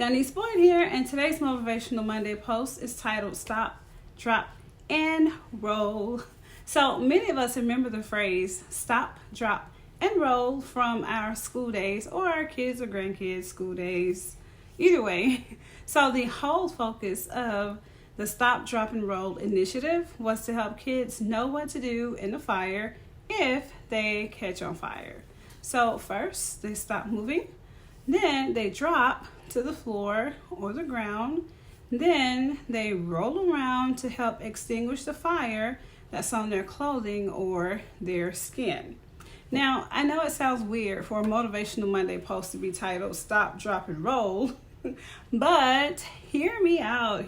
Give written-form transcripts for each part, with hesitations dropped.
Denise Boyd here, and today's Motivational Monday post is titled Stop, Drop, and Roll. So many of us remember the phrase stop, drop, and roll from our school days or our kids or grandkids' school days. Either way. So the whole focus of the Stop, Drop, and Roll initiative was to help kids know what to do in the fire if they catch on fire. So first, they stop moving. Then they drop to the floor or the ground. Then they roll around to help extinguish the fire that's on their clothing or their skin. Now, I know it sounds weird for a Motivational Monday post to be titled Stop, Drop, and Roll, but hear me out.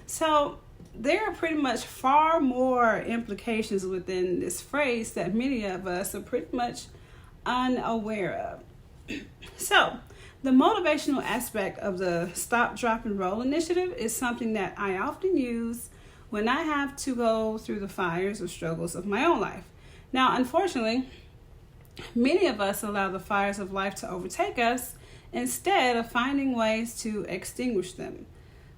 So there are pretty much far more implications within this phrase that many of us are pretty much unaware of. So, the motivational aspect of the Stop, Drop, and Roll initiative is something that I often use when I have to go through the fires or struggles of my own life. Now, unfortunately, many of us allow the fires of life to overtake us instead of finding ways to extinguish them.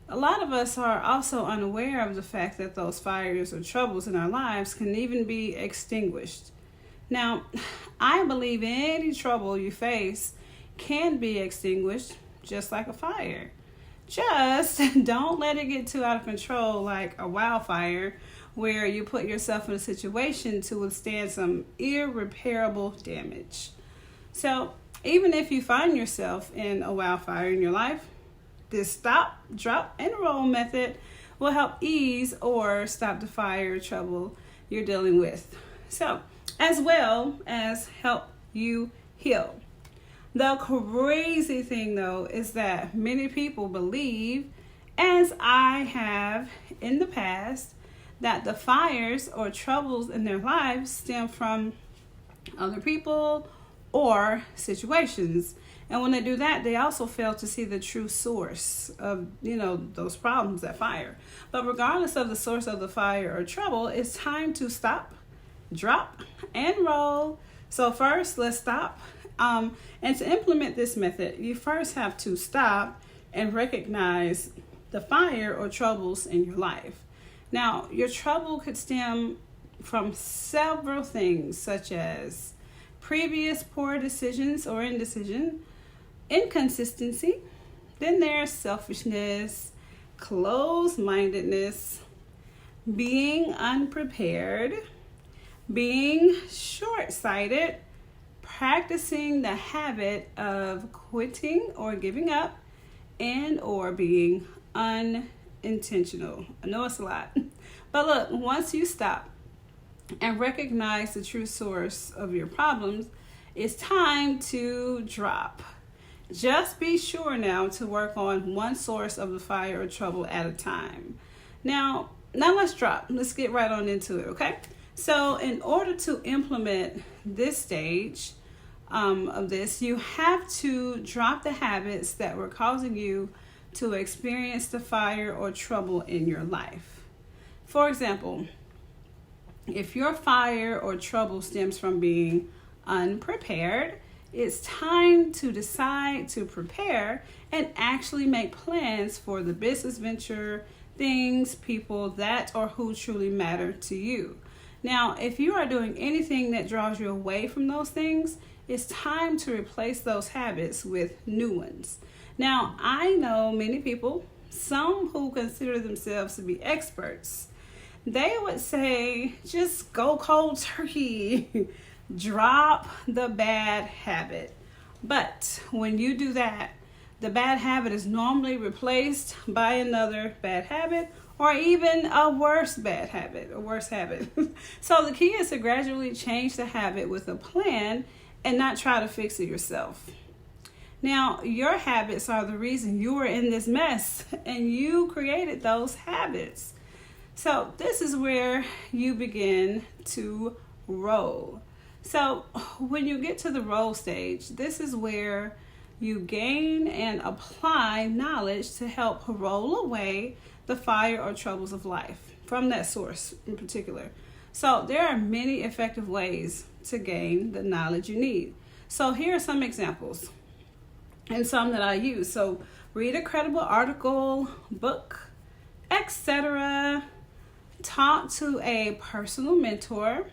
A lot of us are also unaware of the fact that those fires or troubles in our lives can even be extinguished. Now, I believe any trouble you face can be extinguished just like a fire. Just don't let it get too out of control like a wildfire where you put yourself in a situation to withstand some irreparable damage. So even if you find yourself in a wildfire in your life, this stop, drop, and roll method will help ease or stop the fire or trouble you're dealing with. So, as well as help you heal. The crazy thing though is that many people believe, as I have in the past, that the fires or troubles in their lives stem from other people or situations. And when they do that, they also fail to see the true source of, those problems, that fire. But regardless of the source of the fire or trouble, it's time to stop, drop, and roll. So first, let's stop. And to implement this method, you first have to stop and recognize the fire or troubles in your life. Now, your trouble could stem from several things, such as previous poor decisions or indecision, inconsistency, then there's selfishness, closed-mindedness, being unprepared, being short-sighted, practicing the habit of quitting or giving up, and or being unintentional. I know it's a lot, but look, once you stop and recognize the true source of your problems, it's time to drop. Just be sure now to work on one source of the fire or trouble at a time. Now let's drop. Let's get right on into it, okay? So in order to implement this stage of this, you have to drop the habits that were causing you to experience the fire or trouble in your life. For example, if your fire or trouble stems from being unprepared, it's time to decide to prepare and actually make plans for the business venture, things, people that or who truly matter to you. Now, if you are doing anything that draws you away from those things, it's time to replace those habits with new ones. Now, I know many people, some who consider themselves to be experts, they would say, just go cold turkey, drop the bad habit. But when you do that, the bad habit is normally replaced by another bad habit, or even a worse habit. So the key is to gradually change the habit with a plan and not try to fix it yourself. Now, your habits are the reason you are in this mess, and you created those habits. So this is where you begin to roll. So when you get to the roll stage, this is where you gain and apply knowledge to help roll away the fire or troubles of life from that source in particular. So there are many effective ways to gain the knowledge you need. So here are some examples. and some that I use. So read a credible article, book, etc. Talk to a personal mentor.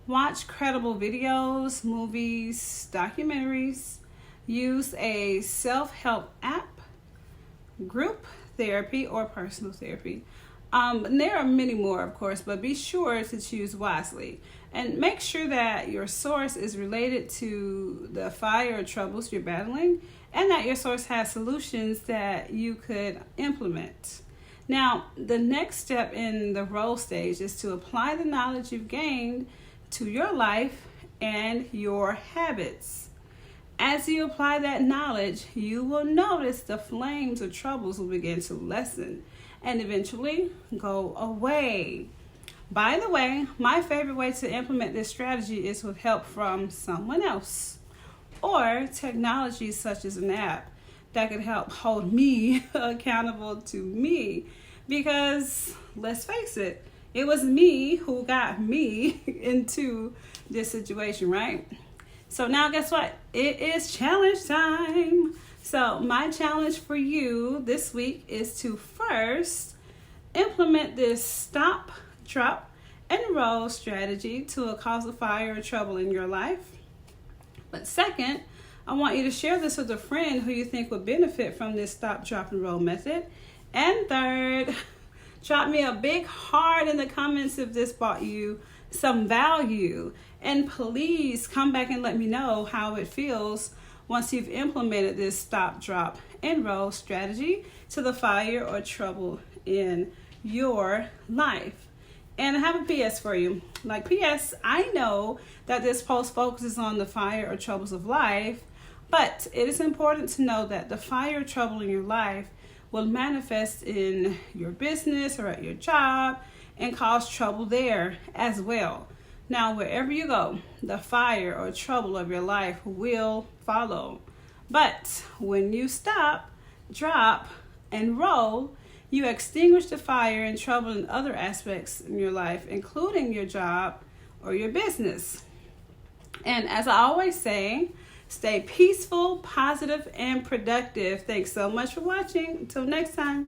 Watch credible videos, movies, documentaries. Use a self-help app, group therapy, or personal therapy. And there are many more, of course, but be sure to choose wisely. And make sure that your source is related to the fire or troubles you're battling, and that your source has solutions that you could implement. Now, the next step in the role stage is to apply the knowledge you've gained to your life and your habits. As you apply that knowledge, you will notice the flames or troubles will begin to lessen and eventually go away. By the way, my favorite way to implement this strategy is with help from someone else or technology such as an app that could help hold me accountable to me, because let's face it, it was me who got me into this situation, right? So now guess what? It is challenge time. So my challenge for you this week is to first implement this stop, drop, and roll strategy to cause a fire or trouble in your life. But second, I want you to share this with a friend who you think would benefit from this stop, drop, and roll method. And third, drop me a big heart in the comments if this brought you some value. And please come back and let me know how it feels once you've implemented this stop, drop, and roll strategy to the fire or trouble in your life. And I have a PS for you. Like, PS, I know that this post focuses on the fire or troubles of life, but it is important to know that the fire or trouble in your life will manifest in your business or at your job and cause trouble there as well. Now, wherever you go, the fire or trouble of your life will follow. But when you stop, drop, and roll, you extinguish the fire and trouble in other aspects in your life, including your job or your business. And as I always say, stay peaceful, positive, and productive. Thanks so much for watching. Until next time.